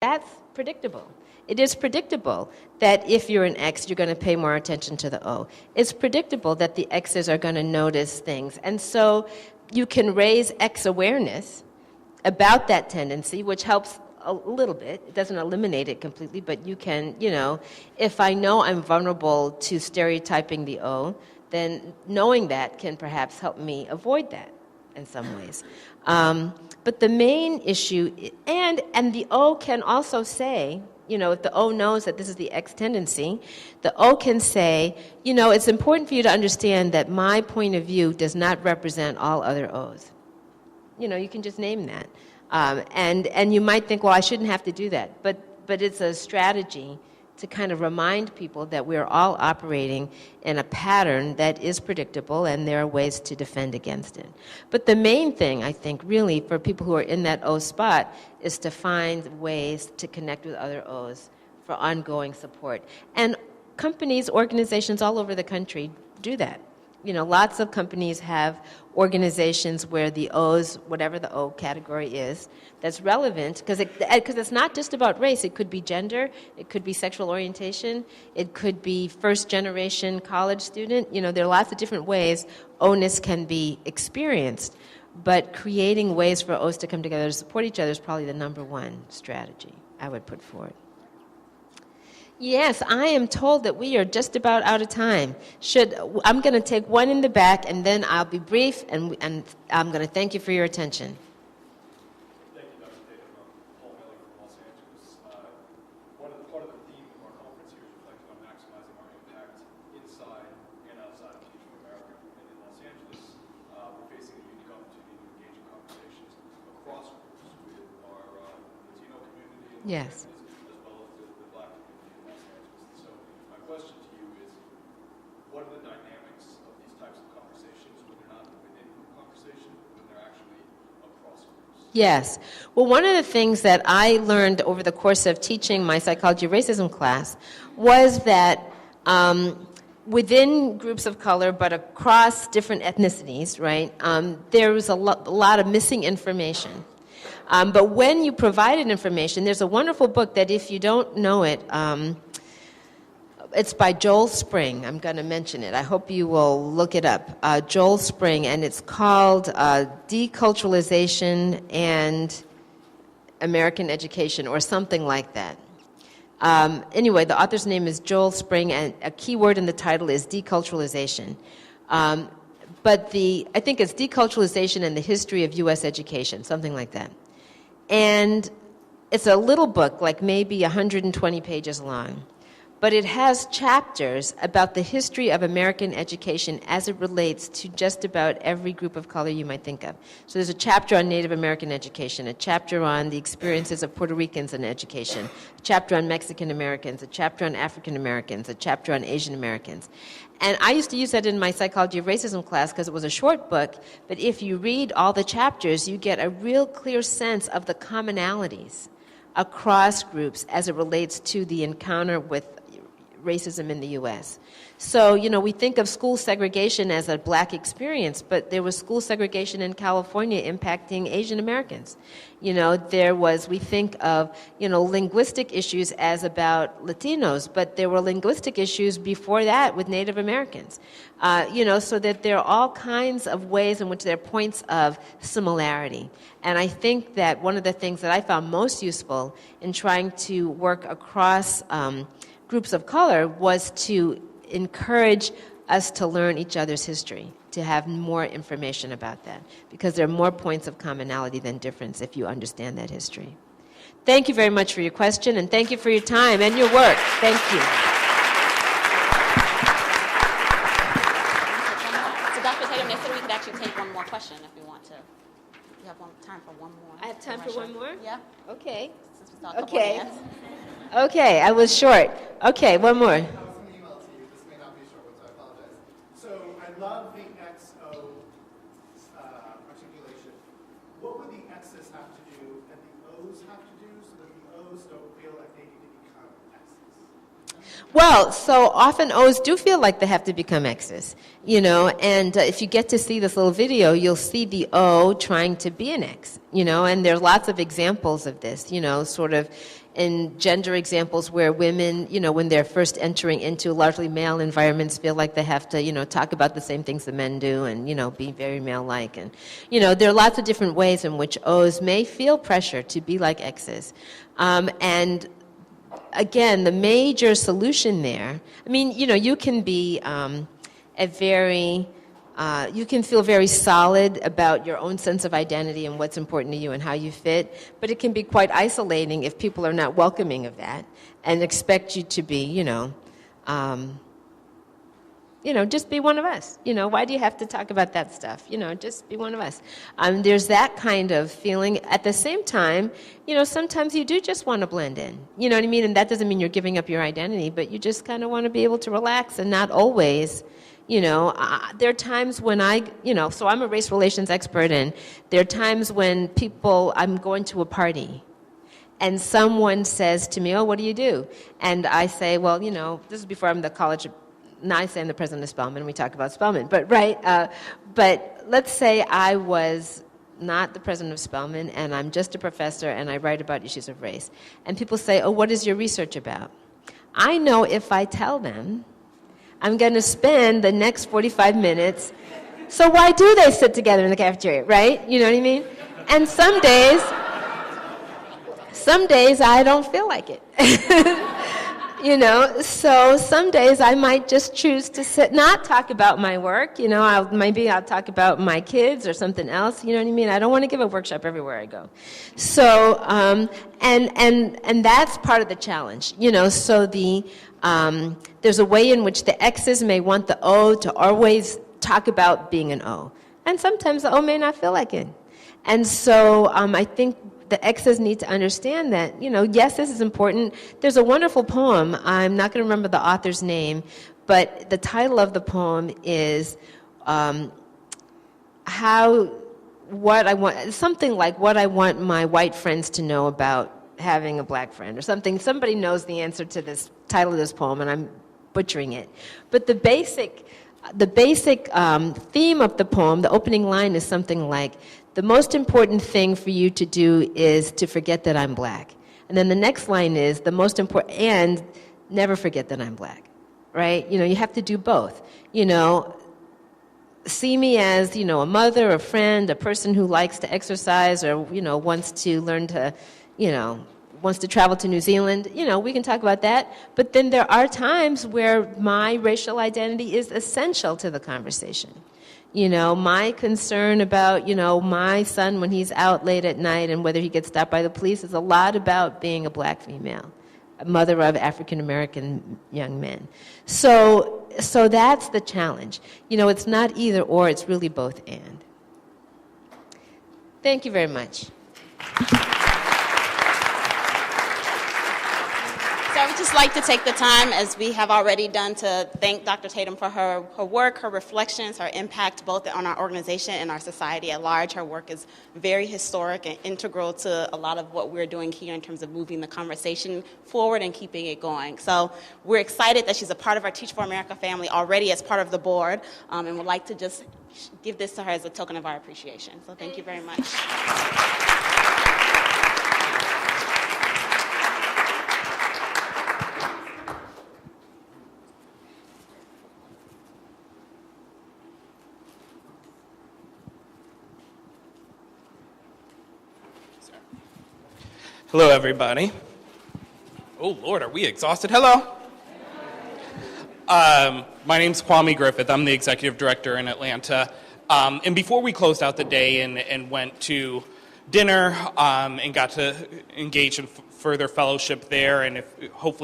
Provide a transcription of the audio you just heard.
That's predictable. It is predictable that if you're an X, you're going to pay more attention to the O. It's predictable that the X's are going to notice things. And so you can raise X awareness about that tendency, which helps a little bit. It doesn't eliminate it completely, but you can, if I know I'm vulnerable to stereotyping the O, then knowing that can perhaps help me avoid that in some ways. But the main issue, and the O can also say, if the O knows that this is the X tendency, the O can say, it's important for you to understand that my point of view does not represent all other O's. You can just name that. And you might think, well, I shouldn't have to do that. But it's a strategy to kind of remind people that we're all operating in a pattern that is predictable, and there are ways to defend against it. But the main thing, I think, really, for people who are in that O spot is to find ways to connect with other O's for ongoing support. And companies, organizations all over the country do that. Lots of companies have organizations where the O's, whatever the O category is, that's relevant, because it's not just about race. It could be gender, it could be sexual orientation, it could be first-generation college student. There are lots of different ways O-ness can be experienced, but creating ways for O's to come together to support each other is probably the number one strategy I would put forward. Yes, I am told that we are just about out of time. I'm going to take one in the back, and then I'll be brief, and I'm going to thank you for your attention. Thank you, Dr. Tatum. Paul Melly from Los Angeles. Part of the theme of our conference here is reflecting on maximizing our impact inside and outside of Teach for America. And in Los Angeles, we're facing a unique opportunity to engage in conversations across groups with our Latino community. Yes. Question to you is, what are the dynamics of these types of conversations when they're not within group conversation, when they're actually across groups? Yes. Well, one of the things that I learned over the course of teaching my psychology of racism class was that within groups of color, but across different ethnicities, right, there was a lot of missing information. But when you provided information, there's a wonderful book that if you don't know it, it's by Joel Spring. I'm going to mention it. I hope you will look it up. Joel Spring, and it's called Deculturalization and American Education, or something like that. Anyway, the author's name is Joel Spring, and a key word in the title is deculturalization. But I think it's Deculturalization and the History of U.S. Education, something like that. And it's a little book, like maybe 120 pages long. But it has chapters about the history of American education as it relates to just about every group of color you might think of. So there's a chapter on Native American education, a chapter on the experiences of Puerto Ricans in education, a chapter on Mexican Americans, a chapter on African Americans, a chapter on Asian Americans. And I used to use that in my psychology of racism class because it was a short book, but if you read all the chapters, you get a real clear sense of the commonalities across groups as it relates to the encounter with racism in the U.S. So, we think of school segregation as a black experience, but there was school segregation in California impacting Asian Americans. We think of, linguistic issues as about Latinos, but there were linguistic issues before that with Native Americans. So that there are all kinds of ways in which there are points of similarity. And I think that one of the things that I found most useful in trying to work across groups of color was to encourage us to learn each other's history, to have more information about that, because there are more points of commonality than difference if you understand that history. Thank you very much for your question, and thank you for your time and your work. Thank you. So Dr. Tatum, they said we could actually take one more question if we want to. You have time for one more. I have time for one more? Yeah. Okay. Since we saw a couple Okay. hands. Okay, I was short. Okay, one more. I was going to email it to you. This may not be a short one, so I apologize. So I love the XO articulation. What would the X's have to do and the O's have to do so that the O's don't feel like they need to become X's? Well, so often O's do feel like they have to become X's, and if you get to see this little video, you'll see the O trying to be an X, and there's lots of examples of this, sort of in gender examples where women, when they're first entering into largely male environments, feel like they have to, talk about the same things that men do and, be very male-like. And, there are lots of different ways in which O's may feel pressure to be like X's. And again, the major solution there, you can be you can feel very solid about your own sense of identity and what's important to you and how you fit, but it can be quite isolating if people are not welcoming of that and expect you to be, just be one of us. Why do you have to talk about that stuff? Just be one of us. There's that kind of feeling. At the same time, sometimes you do just want to blend in. You know what I mean? And that doesn't mean you're giving up your identity, but you just kind of want to be able to relax and not always. There are times when so I'm a race relations expert, and there are times when I'm going to a party, and someone says to me, "Oh, what do you do?" And I say, "Well, this is before I'm the college." Now I say I'm the president of Spelman, and we talk about Spelman, but but let's say I was not the president of Spelman, and I'm just a professor, and I write about issues of race, and people say, "Oh, what is your research about?" I know if I tell them, I'm going to spend the next 45 minutes. So why do they sit together in the cafeteria, right? You know what I mean? And some days I don't feel like it. So some days I might just choose to not talk about my work. Maybe I'll talk about my kids or something else. You know what I mean? I don't want to give a workshop everywhere I go. So, and that's part of the challenge. So there's a way in which the X's may want the O to always talk about being an O. And sometimes the O may not feel like it. And so I think the X's need to understand that, yes, this is important. There's a wonderful poem. I'm not going to remember the author's name, but the title of the poem is something like what I want my white friends to know about having a black friend or something. Somebody knows the answer to this title of this poem, and I'm butchering it. But the basic theme of the poem, the opening line is something like, "The most important thing for you to do is to forget that I'm black." And then the next line is, and never forget that I'm black, right? You have to do both. See me as, a mother, a friend, a person who likes to exercise or, wants to learn to, wants to travel to New Zealand, we can talk about that. But then there are times where my racial identity is essential to the conversation. My concern about, my son when he's out late at night and whether he gets stopped by the police is a lot about being a black female, a mother of African-American young men. So that's the challenge. It's not either or, it's really both and. Thank you very much. So I would just like to take the time, as we have already done, to thank Dr. Tatum for her work, her reflections, her impact both on our organization and our society at large. Her work is very historic and integral to a lot of what we're doing here in terms of moving the conversation forward and keeping it going. So we're excited that she's a part of our Teach for America family already as part of the board, and would like to just give this to her as a token of our appreciation. So thank you very much. Hello, everybody. Oh, Lord, are we exhausted? Hello. My name's Kwame Griffith. I'm the executive director in Atlanta. And before we closed out the day and went to dinner and got to engage in further fellowship there, and hopefully